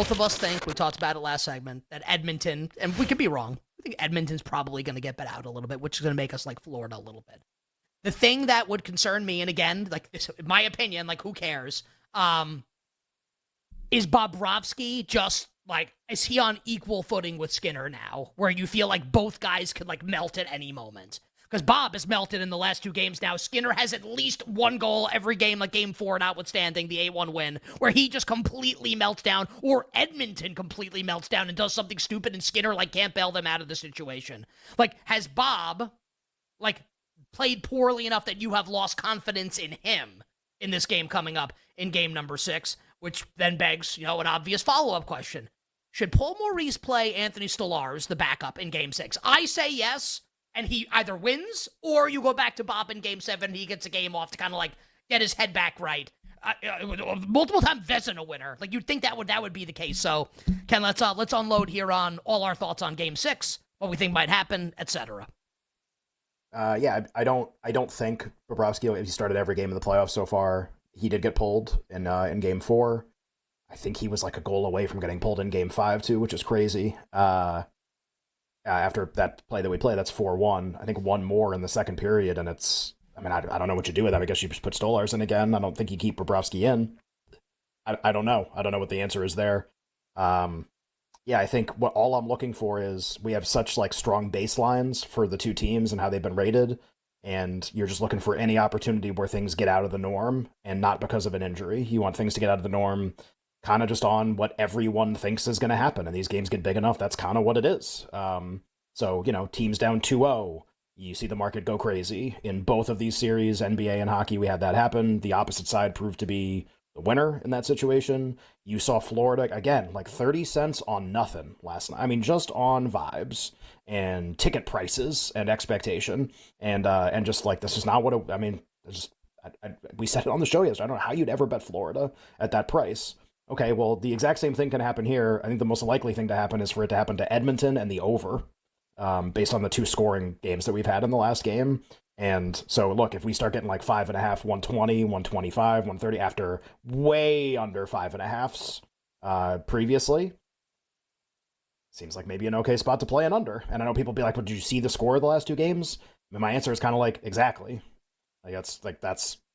both of us think, we talked about it last segment, that Edmonton, and we could be wrong, I think Edmonton's probably going to get bet out a little bit, which is going to make us like Florida a little bit. The thing that would concern me, and again, like this, in my opinion, like who cares, is Bobrovsky just like, is he on equal footing with Skinner now, where you feel like both guys could like melt at any moment? Because Bob has melted in the last 2 games now. Skinner has at least 1 goal every game, like game 4 notwithstanding the 8-1 win, where he just completely melts down, or Edmonton completely melts down and does something stupid and Skinner like can't bail them out of the situation. Like, has Bob like played poorly enough that you have lost confidence in him in this game coming up in game number 6, which then begs, an obvious follow-up question. Should Paul Maurice play Anthony Stolarz, the backup, in game 6? I say yes, and he either wins, or you go back to Bob in game 7, and he gets a game off to kind of like get his head back right. Multiple-time Vezina winner. Like, you'd think that would be the case. So, Ken, let's unload here on all our thoughts on game 6, what we think might happen, etc. Yeah, I don't think Bobrovsky, he started every game in the playoffs so far. He did get pulled in game 4. I think he was like a goal away from getting pulled in game 5 too, which is crazy. After that play that we played, that's 4-1. I think 1 more in the second period, and it's, I don't know what you do with that. I guess you just put Stolarz in again. I don't think you keep Bobrovsky in. I don't know. I don't know what the answer is there. Yeah, I think what all I'm looking for is we have such like strong baselines for the 2 teams and how they've been rated, and you're just looking for any opportunity where things get out of the norm, and not because of an injury. You want things to get out of the norm kind of just on what everyone thinks is going to happen, and these games get big enough, that's kind of what it is. So, teams down 2-0, you see the market go crazy. In both of these series, NBA and hockey, we had that happen. The opposite side proved to be the winner in that situation. You saw Florida, again, like 30 cents on nothing last night. I mean, just on vibes and ticket prices and expectation. And just like, this is not what, we said it on the show yesterday. I don't know how you'd ever bet Florida at that price. Okay, well, the exact same thing can happen here. I think the most likely thing to happen is for it to happen to Edmonton and the over, based on the 2 scoring games that we've had in the last game. And so, look, if we start getting like 5.5, 120, 125, 130 after way under 5.5s previously, seems like maybe an okay spot to play an under. And I know people be like, well, did you see the score of the last 2 games? And my answer is kind of like, exactly.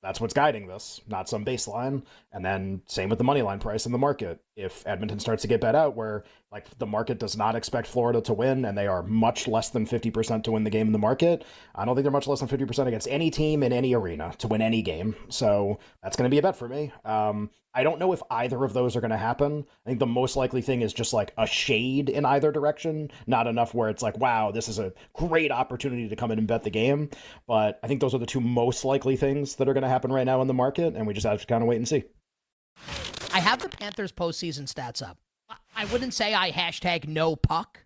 That's what's guiding this, not some baseline. And then same with the money line price in the market. If Edmonton starts to get bet out where like the market does not expect Florida to win and they are much less than 50% to win the game in the market, I don't think they're much less than 50% against any team in any arena to win any game. So that's going to be a bet for me. I don't know if either of those are going to happen. I think the most likely thing is just like a shade in either direction, not enough where it's like, wow, this is a great opportunity to come in and bet the game. But I think those are the 2 most likely things that are going to happen right now in the market, and we just have to kind of wait and see. I have the Panthers postseason stats up. I wouldn't say I hashtag no puck,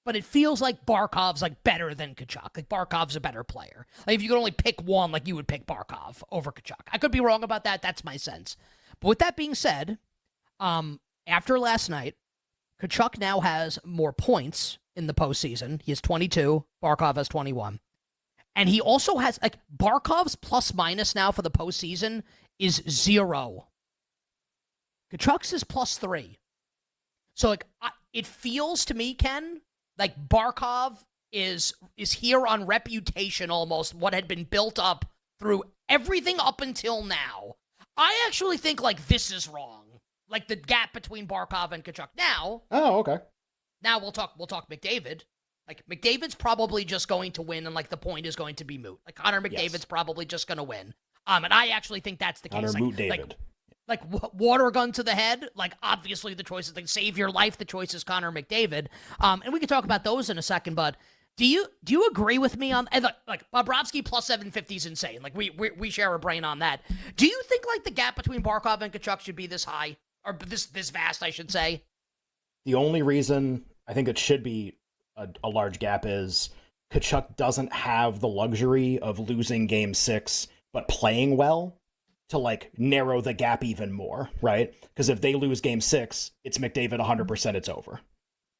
but it feels like Barkov's like better than Tkachuk. Like Barkov's a better player. Like if you could only pick one, like you would pick Barkov over Tkachuk. I could be wrong about that. That's my sense. But with that being said, after last night, Tkachuk now has more points in the postseason. He has 22. Barkov has 21. And he also has, like, Barkov's plus minus now for the postseason is 0. Tkachuk's is plus 3. So, like, it feels to me, Ken, like Barkov is here on reputation almost, what had been built up through everything up until now. I actually think, like, this is wrong. Like, the gap between Barkov and Tkachuk. Now... Oh, okay. Now we'll talk McDavid. Like, McDavid's probably just going to win, and, like, the point is going to be moot. Like, Connor McDavid's probably just going to win. And I actually think that's the case. Connor Moot David. Like, water gun to the head, like, obviously the choice is, like, save your life, the choice is Connor McDavid. And we can talk about those in a second, but do you agree with me on, and like Bobrovsky plus 750 is insane. Like, we share a brain on that. Do you think, like, the gap between Barkov and Tkachuk should be this high? Or this vast, I should say? The only reason I think it should be a large gap is Tkachuk doesn't have the luxury of losing game 6 but playing well to like narrow the gap even more, right? Because if they lose game 6, it's McDavid 100%, it's over.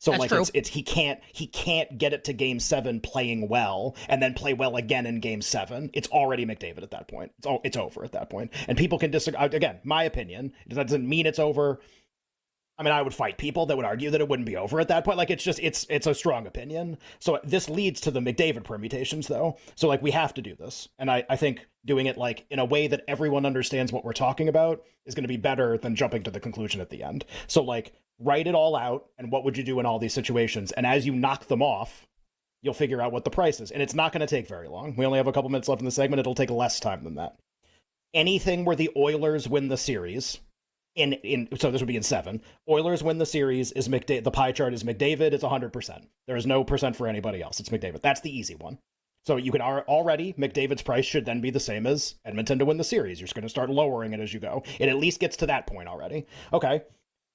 So That's like true. it's he can't get it to game 7 playing well and then play well again in game 7. It's already McDavid at that point. It's over at that point. And people can disagree. Again, my opinion, that doesn't mean it's over. I mean, I would fight people that would argue that it wouldn't be over at that point. Like, it's just, it's a strong opinion. So this leads to the McDavid permutations, though. So, like, we have to do this. And I think doing it, like, in a way that everyone understands what we're talking about is going to be better than jumping to the conclusion at the end. So, like, write it all out, and what would you do in all these situations? And as you knock them off, you'll figure out what the price is. And it's not going to take very long. We only have a couple minutes left in the segment. It'll take less time than that. Anything where the Oilers win the series... so this would be in 7. Oilers win the series is McDavid. The pie chart is McDavid. It's 100%. There is no percent for anybody else. It's McDavid. That's the easy one. So you can already, McDavid's price should then be the same as Edmonton to win the series. You're just going to start lowering it as you go. It at least gets to that point already. Okay.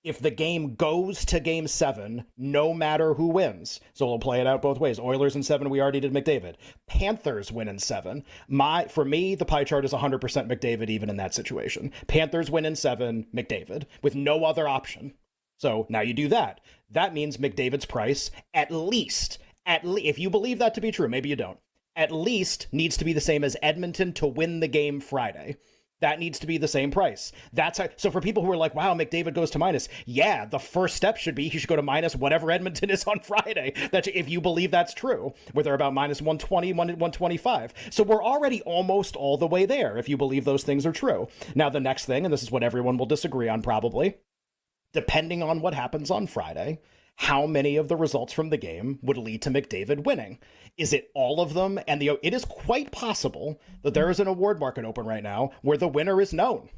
If the game goes to game 7, no matter who wins. So we'll play it out both ways. Oilers in 7, we already did McDavid. Panthers win in 7. For me, the pie chart is 100% McDavid even in that situation. Panthers win in 7, McDavid, with no other option. So now you do that. That means McDavid's price, at least, if you believe that to be true, maybe you don't, at least needs to be the same as Edmonton to win the game Friday. That needs to be the same price. So for people who are like, wow, McDavid goes to minus. Yeah, the first step should be he should go to minus whatever Edmonton is on Friday. That if you believe that's true, where they're about minus 120, 125. So we're already almost all the way there if you believe those things are true. Now the next thing, and this is what everyone will disagree on probably, depending on what happens on Friday, how many of the results from the game would lead to McDavid winning? Is it all of them? And it is quite possible that there is an award market open right now where the winner is known,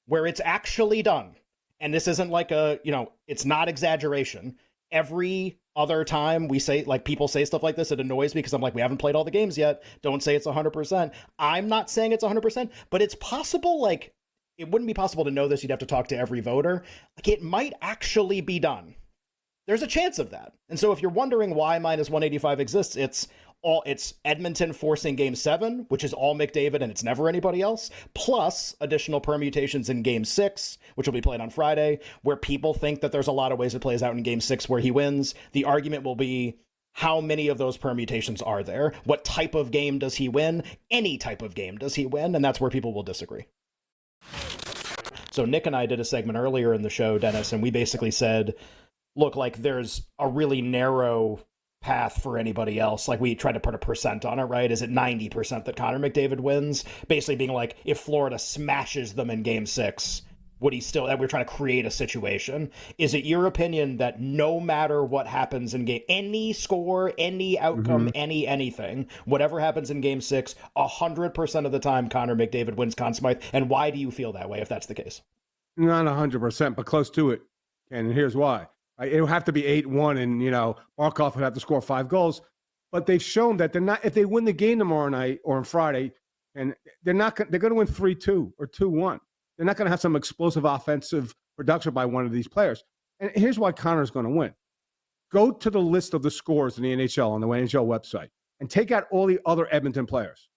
where it's actually done. And this isn't like it's not exaggeration. Every other time we say, like, people say stuff like this, it annoys me because I'm like, we haven't played all the games yet. Don't say it's 100%. I'm not saying it's 100%, but it's possible. Like, it wouldn't be possible to know this. You'd have to talk to every voter. Like, it might actually be done. There's a chance of that. And so if you're wondering why minus 185 exists, it's Edmonton forcing game 7, which is all McDavid and it's never anybody else, plus additional permutations in game 6, which will be played on Friday, where people think that there's a lot of ways it plays out in game 6 where he wins. The argument will be, how many of those permutations are there? What type of game does he win? Any type of game does he win? And that's where people will disagree. So Nick and I did a segment earlier in the show, Dennis, and we basically said, look, like, there's a really narrow path for anybody else. Like, we tried to put a percent on it, right? Is it 90% that Connor McDavid wins? Basically being like, if Florida smashes them in game 6, would he still, we're trying to create a situation. Is it your opinion that no matter what happens in game, any score, any outcome, anything, whatever happens in game 6, 100% of the time Connor McDavid wins Conn Smythe? And why do you feel that way if that's the case? Not 100%, but close to it. And here's why. It would have to be 8-1, and Barkov would have to score 5 goals. But they've shown that they're not. If they win the game tomorrow night or on Friday, and they're not. They're going to win 3-2 or 2-1. They're not going to have some explosive offensive production by one of these players. And here's why Connor's going to win. Go to the list of the scores in the NHL on the NHL website and take out all the other Edmonton players.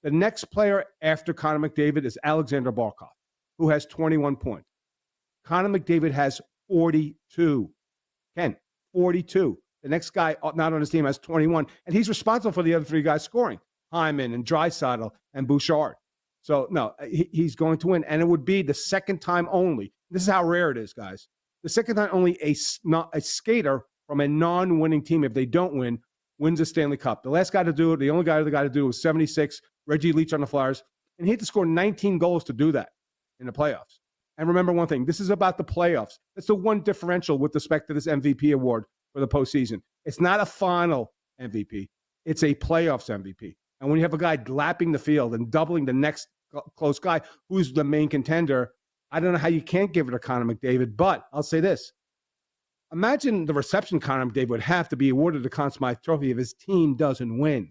The next player after Connor McDavid is Alexander Barkov, who has 21 points. Connor McDavid has 42. Ken, 42. The next guy not on his team has 21, and he's responsible for the other 3 guys scoring, Hyman and Draisaitl and Bouchard. So, no, he's going to win, and it would be the second time only. This is how rare it is, guys. The second time only a skater from a non-winning team, if they don't win, wins a Stanley Cup. The last guy to do it, the only guy to do it was 76, Reggie Leach on the Flyers, and he had to score 19 goals to do that in the playoffs. And remember one thing, this is about the playoffs. That's the one differential with respect to this MVP award for the postseason. It's not a final MVP. It's a playoffs MVP. And when you have a guy lapping the field and doubling the next close guy, who's the main contender, I don't know how you can't give it to Connor McDavid, but I'll say this. Imagine the reception Connor McDavid would have to be awarded the Conn Smythe Trophy if his team doesn't win.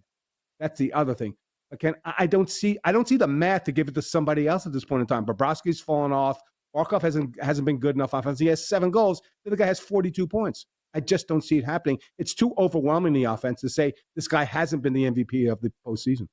That's the other thing. Again, I don't see the math to give it to somebody else at this point in time. Bobrovsky's fallen off. Barkov hasn't been good enough offense. He has 7 goals. The other guy has 42 points. I just don't see it happening. It's too overwhelming, the offense, to say this guy hasn't been the MVP of the postseason.